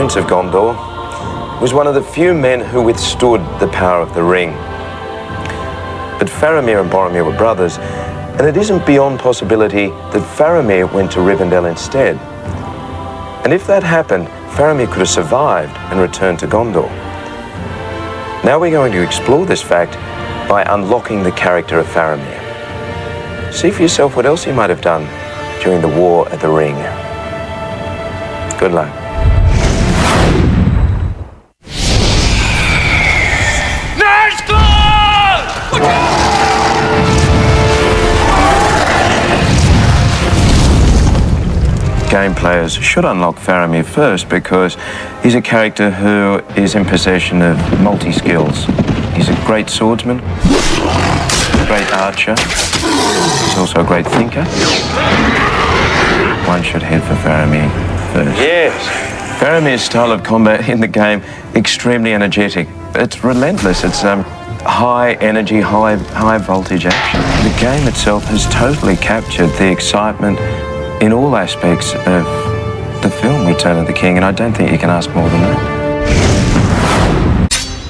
Prince of Gondor, was one of the few men who withstood the power of the ring. But Faramir and Boromir were brothers, and it isn't beyond possibility that Faramir went to Rivendell instead. And if that happened, Faramir could have survived and returned to Gondor. Now we're going to explore this fact by unlocking the character of Faramir. See for yourself what else he might have done during the War of the Ring. Good luck. Game players should unlock Faramir first because he's a character who is in possession of multi-skills. He's a great swordsman, a great archer, he's also a great thinker. One should head for Faramir first. Yes. Faramir's style of combat in the game, extremely energetic. It's relentless. It's high energy, high voltage action. The game itself has totally captured the excitement in all aspects of the film Return of the King, and I don't think you can ask more than that.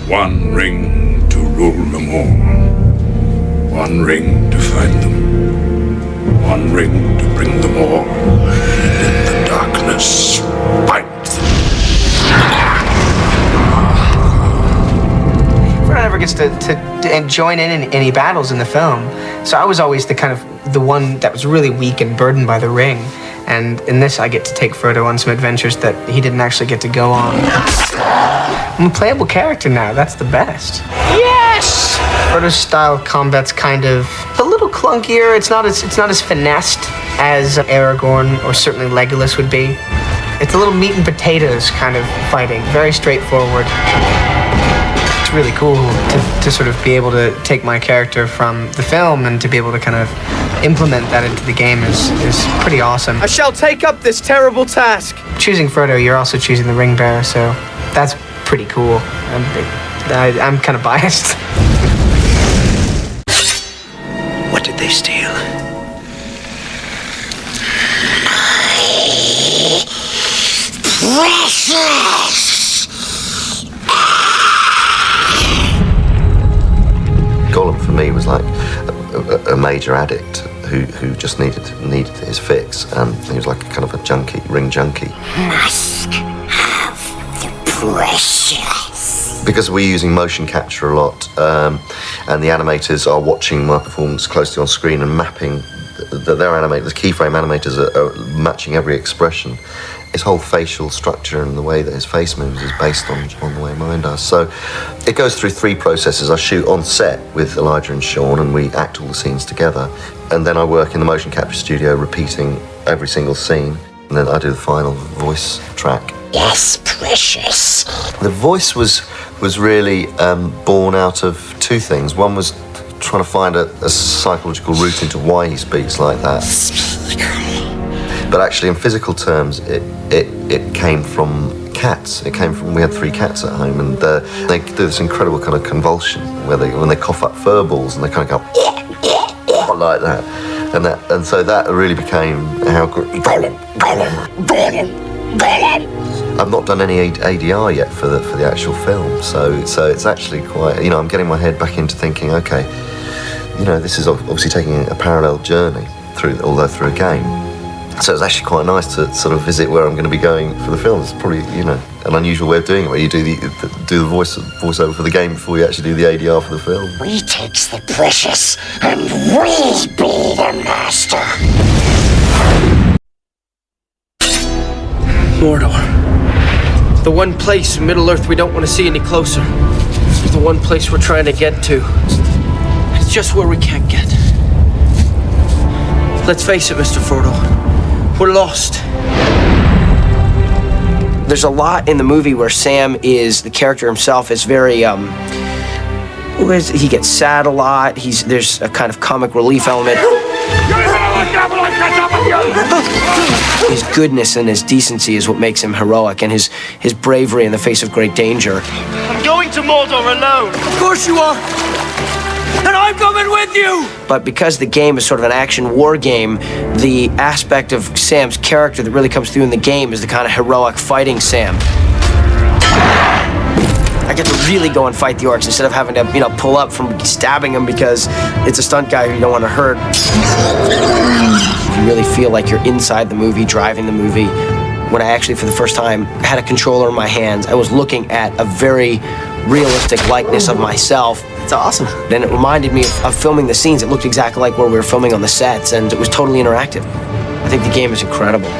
One ring to rule them all. One ring to find them. One ring to bring them all. In the darkness, fight them. Frodo never gets to join in any battles in the film, so I was always the one that was really weak and burdened by the ring. And in this, I get to take Frodo on some adventures that he didn't actually get to go on. I'm a playable character now. That's the best. Yes! Frodo's style of combat's kind of a little clunkier. It's not as finessed as Aragorn or certainly Legolas would be. It's a little meat and potatoes kind of fighting. Very straightforward. It's really cool to sort of be able to take my character from the film and to be able to kind of implement that into the game is pretty awesome. I shall take up this terrible task. Choosing Frodo, you're also choosing the ring bearer, so that's pretty cool. I'm kind of biased. What did they steal? Precious! Gollum for me was like a major addict who just needed his fix. He was like a kind of a junkie, ring junkie. Must have the precious. Because we're using motion capture a lot, and the animators are watching my performance closely on screen and mapping the keyframe animators are matching every expression. His whole facial structure and the way that his face moves is based on the way mine does. So it goes through three processes. I shoot on set with Elijah and Sean, and we act all the scenes together. And then I work in the motion capture studio repeating every single scene. And then I do the final voice track. Yes, precious. The voice was really born out of two things. One was trying to find a psychological route into why he speaks like that. But actually, in physical terms, it came from cats. We had 3 cats at home, and they do this incredible kind of convulsion when they cough up fur balls, and they kind of go like that, and so that really became how. I've not done any ADR yet for the actual film, so it's actually quite. I'm getting my head back into thinking, okay, this is obviously taking a parallel journey through a game. So it's actually quite nice to sort of visit where I'm going to be going for the film. It's probably, an unusual way of doing it, where you do the voiceover for the game before you actually do the ADR for the film. We takes the precious, and we be the master. Mordor. The one place in Middle-earth we don't want to see any closer. The one place we're trying to get to. It's just where we can't get. Let's face it, Mr. Frodo. We're lost. There's a lot in the movie where Sam the character himself is very, he gets sad a lot. There's a kind of comic relief element. His goodness and his decency is what makes him heroic, and his bravery in the face of great danger. I'm going to Mordor alone. Of course you are. And I'm coming with you! But because the game is sort of an action war game, the aspect of Sam's character that really comes through in the game is the kind of heroic fighting Sam. I get to really go and fight the orcs instead of having to, pull up from stabbing them because it's a stunt guy who you don't want to hurt. You really feel like you're inside the movie, driving the movie. When I actually, for the first time, had a controller in my hands, I was looking at a very realistic likeness of myself. It's awesome. Then it reminded me of filming the scenes. It looked exactly like where we were filming on the sets, and it was totally interactive. I think the game is incredible.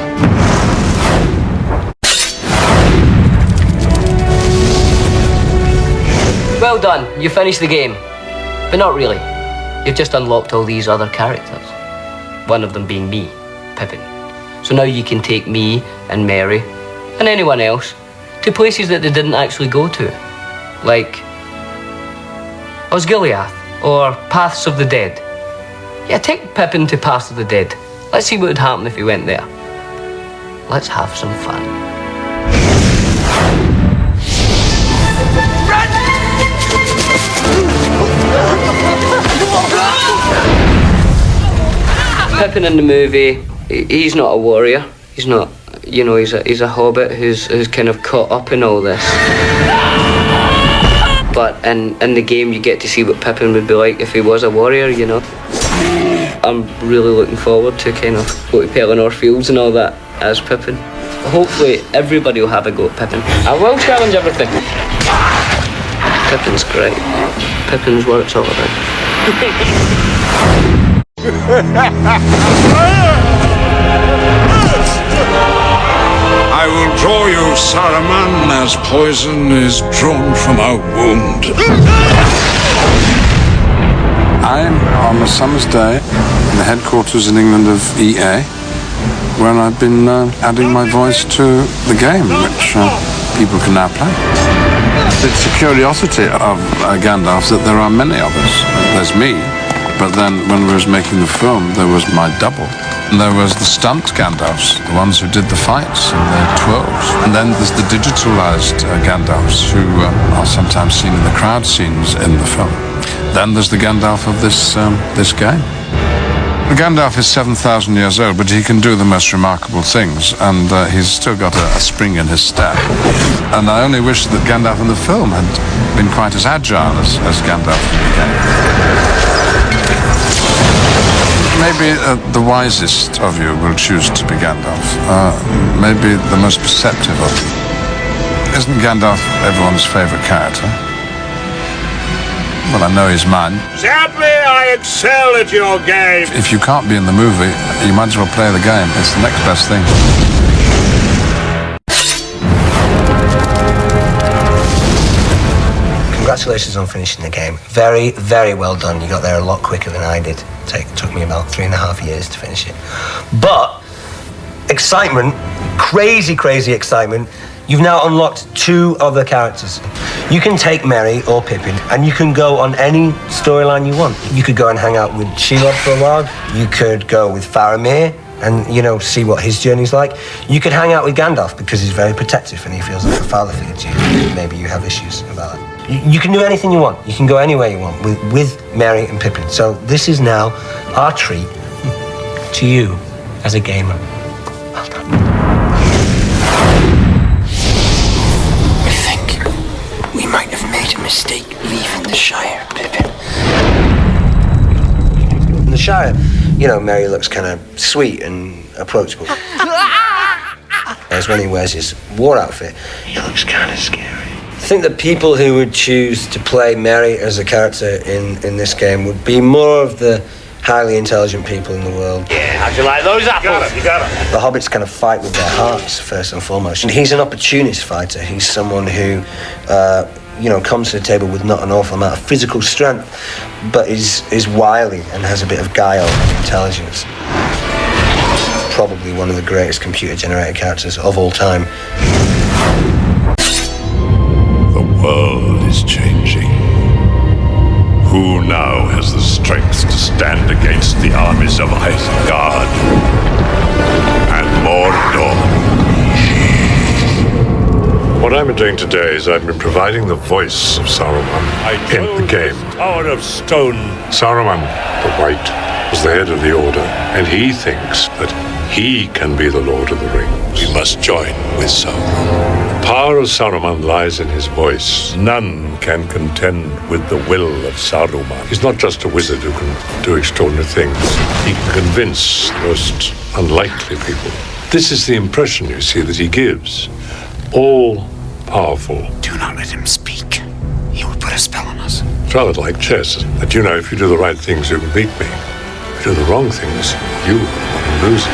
Well done, you finished the game. But not really. You've just unlocked all these other characters. One of them being me, Pippin. So now you can take me and Mary and anyone else to places that they didn't actually go to. Like Osgiliath or Paths of the Dead. Yeah, take Pippin to Paths of the Dead. Let's see what would happen if he went there. Let's have some fun. Pippin in the movie, he's not a warrior. He's not, he's a hobbit who's kind of caught up in all this. But in the game, you get to see what Pippin would be like if he was a warrior, I'm really looking forward to kind of go to Pelennor Fields and all that as Pippin. Hopefully, everybody will have a go at Pippin. I will challenge everything. Pippin's great. Pippin's what it's all about. I will draw you, Saruman, as poison is drawn from a wound. I'm on a summer's day in the headquarters in England of EA, where I've been adding my voice to the game, which people can now play. It's a curiosity of Gandalf that there are many of us. There's me, but then when we was making the film, there was my double. And there was the stunt Gandalfs, the ones who did the fights and the twirls. And then there's the digitalized Gandalfs who are sometimes seen in the crowd scenes in the film. Then there's the Gandalf of this game. Gandalf is 7,000 years old, but he can do the most remarkable things, and he's still got a spring in his step. And I only wish that Gandalf in the film had been quite as agile as Gandalf in the game. Maybe the wisest of you will choose to be Gandalf. Maybe the most perceptive of you. Isn't Gandalf everyone's favorite character? Well, I know he's mine. Sadly, I excel at your game. If you can't be in the movie, you might as well play the game. It's the next best thing. Congratulations on finishing the game. Very, very well done. You got there a lot quicker than I did. It took me about 3.5 years to finish it. But excitement, crazy, crazy excitement. You've now unlocked 2 other characters. You can take Merry or Pippin, and you can go on any storyline you want. You could go and hang out with Shelob for a while. You could go with Faramir and, see what his journey's like. You could hang out with Gandalf because he's very protective and he feels like a father figure to you. Maybe you have issues about it. You can do anything you want. You can go anywhere you want with Merry and Pippin. So this is now our treat to you as a gamer. Well done. I think we might have made a mistake leaving the Shire, Pippin. In the Shire, Merry looks kind of sweet and approachable. Whereas when he wears his war outfit, he looks kind of scary. I think that people who would choose to play Merry as a character in this game would be more of the highly intelligent people in the world. Yeah, how'd you like those apples? You got it. The hobbits kind of fight with their hearts first and foremost. And he's an opportunist fighter. He's someone who, comes to the table with not an awful amount of physical strength, but is wily and has a bit of guile and intelligence. Probably one of the greatest computer-generated characters of all time. The world is changing. Who now has the strength to stand against the armies of Isengard and Mordor? What I've been doing today is I've been providing the voice of Saruman in the game. Tower of Stone. Saruman, the White, was the head of the Order, and he thinks that he can be the Lord of the Rings. We must join with Sauron. The power of Saruman lies in his voice. None can contend with the will of Saruman. He's not just a wizard who can do extraordinary things. He can convince the most unlikely people. This is the impression, you see, that he gives. All powerful. Do not let him speak. He will put a spell on us. It's rather like chess. That, you know, if you do the right things, you can beat me. If you do the wrong things, you are one who loses.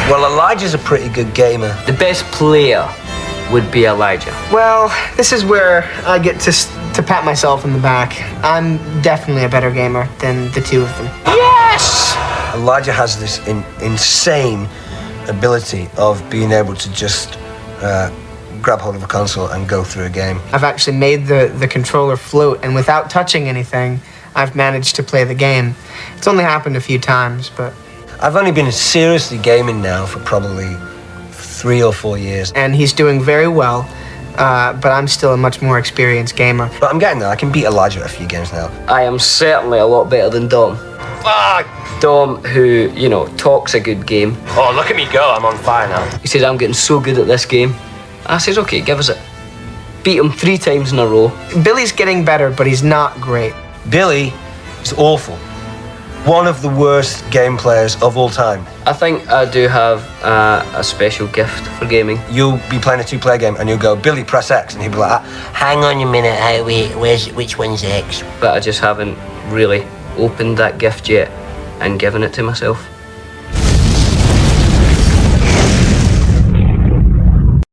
Well, Elijah's a pretty good gamer. The best player would be Elijah. Well, this is where I get to pat myself in the back. I'm definitely a better gamer than the two of them. Yes! Elijah has this insane ability of being able to just grab hold of a console and go through a game. I've actually made the controller float, and without touching anything, I've managed to play the game. It's only happened a few times, but... I've only been seriously gaming now for probably 3 or 4 years. And he's doing very well, but I'm still a much more experienced gamer. But I'm getting there. I can beat Elijah at a few games now. I am certainly a lot better than Dom. Dom, who, you know, talks a good game. Oh, look at me go. I'm on fire now. He says, I'm getting so good at this game. I says, okay, give us it. Beat him 3 times in a row. Billy's getting better, but he's not great. Billy is awful. One of the worst game players of all time. I think I do have a special gift for gaming. You'll be playing a 2-player game and you'll go, Billy, press X, and he'll be like, hang on a minute, which one's X? But I just haven't really opened that gift yet and given it to myself.